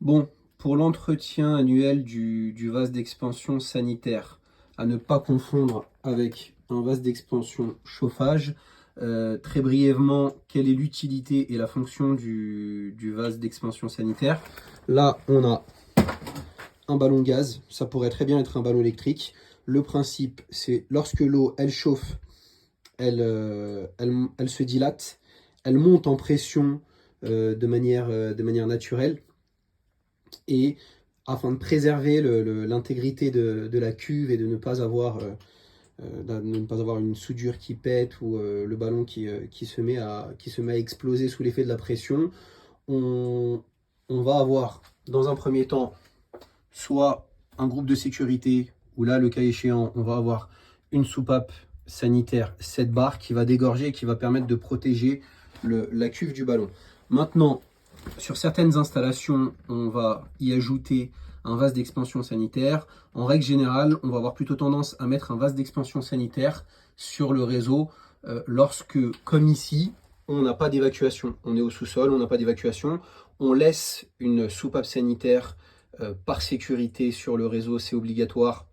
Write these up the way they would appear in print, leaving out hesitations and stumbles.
Bon, pour l'entretien annuel du vase d'expansion sanitaire, à ne pas confondre avec un vase d'expansion chauffage, très brièvement, quelle est l'utilité et la fonction du vase d'expansion sanitaire? Là, on a un ballon gaz, ça pourrait très bien être un ballon électrique. Le principe, c'est lorsque l'eau, elle chauffe, elle se dilate, elle monte en pression de manière naturelle. Et afin de préserver l'intégrité de la cuve et de ne pas avoir, une soudure qui pète ou le ballon qui se met à exploser sous l'effet de la pression, on va avoir dans un premier temps soit un groupe de sécurité, où là, le cas échéant, on va avoir une soupape sanitaire 7 bars qui va dégorger et qui va permettre de protéger la cuve du ballon. Maintenant, sur certaines installations, on va y ajouter un vase d'expansion sanitaire. En règle générale, on va avoir plutôt tendance à mettre un vase d'expansion sanitaire sur le réseau lorsque, comme ici, on n'a pas d'évacuation. On est au sous-sol, on n'a pas d'évacuation. On laisse une soupape sanitaire par sécurité sur le réseau, c'est obligatoire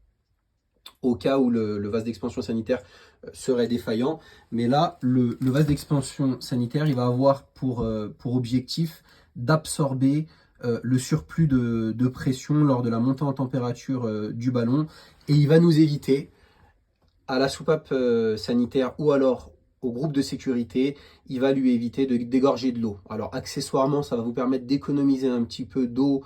au cas où le vase d'expansion sanitaire serait défaillant. Mais là, le vase d'expansion sanitaire, il va avoir pour objectif d'absorber le surplus de pression lors de la montée en température du ballon. Et il va nous éviter, à la soupape sanitaire ou alors au groupe de sécurité, il va lui éviter de dégorger de l'eau. Alors accessoirement, ça va vous permettre d'économiser un petit peu d'eau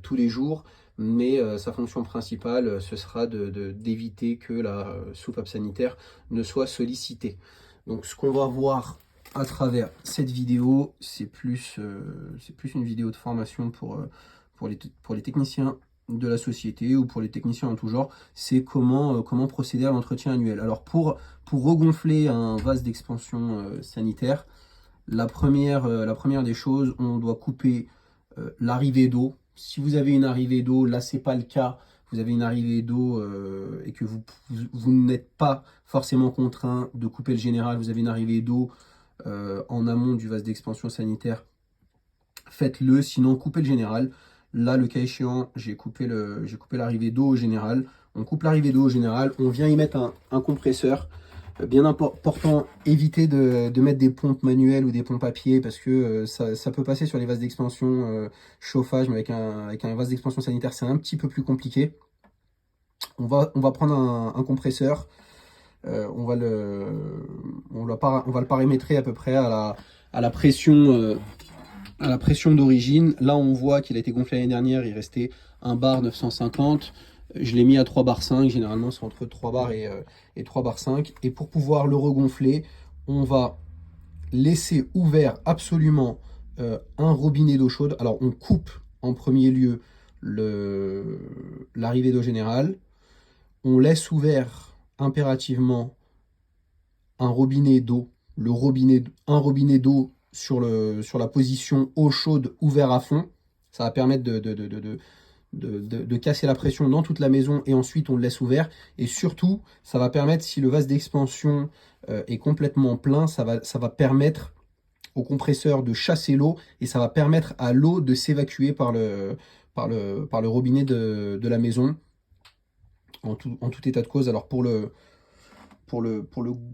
tous les jours, mais sa fonction principale, ce sera d'éviter que la soupape sanitaire ne soit sollicitée. Donc ce qu'on va voir à travers cette vidéo, c'est plus une vidéo de formation pour les techniciens de la société ou pour les techniciens en tout genre, c'est comment procéder à l'entretien annuel. Alors pour regonfler un vase d'expansion sanitaire, la première des choses, on doit couper l'arrivée d'eau. Si vous avez une arrivée d'eau, là c'est pas le cas, vous avez une arrivée d'eau et que vous n'êtes pas forcément contraint de couper le général, vous avez une arrivée d'eau en amont du vase d'expansion sanitaire, faites-le, sinon coupez le général. Là, le cas échéant, j'ai coupé l'arrivée d'eau au général. On coupe l'arrivée d'eau au général, on vient y mettre un compresseur. Bien important, évitez de mettre des pompes manuelles ou des pompes à pied parce que ça peut passer sur les vases d'expansion chauffage, mais avec un vase d'expansion sanitaire, c'est un petit peu plus compliqué. On va prendre un compresseur, on va le paramétrer à peu près à la pression d'origine. Là, on voit qu'il a été gonflé l'année dernière, il restait 1 bar 950. Je l'ai mis à 3 bar 5, généralement c'est entre 3 bars et 3 bar 5. Et pour pouvoir le regonfler, on va laisser ouvert absolument un robinet d'eau chaude. Alors on coupe en premier lieu l'arrivée d'eau générale. On laisse ouvert impérativement un robinet d'eau. Un robinet d'eau sur la position eau chaude ouvert à fond. Ça va permettre de casser la pression dans toute la maison et ensuite on le laisse ouvert. Et surtout, ça va permettre, si le vase d'expansion est complètement plein, ça va permettre au compresseur de chasser l'eau et ça va permettre à l'eau de s'évacuer par le robinet de la maison en tout état de cause. Alors pour le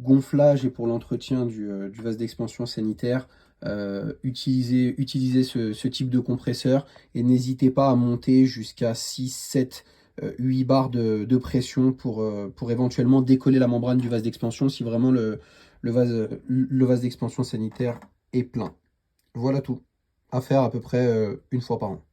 gonflage et pour l'entretien du vase d'expansion sanitaire, utilisez ce type de compresseur et n'hésitez pas à monter jusqu'à 6, 7, 8 bars de pression pour éventuellement décoller la membrane du vase d'expansion si vraiment le vase d'expansion sanitaire est plein. Voilà tout. À faire à peu près une fois par an.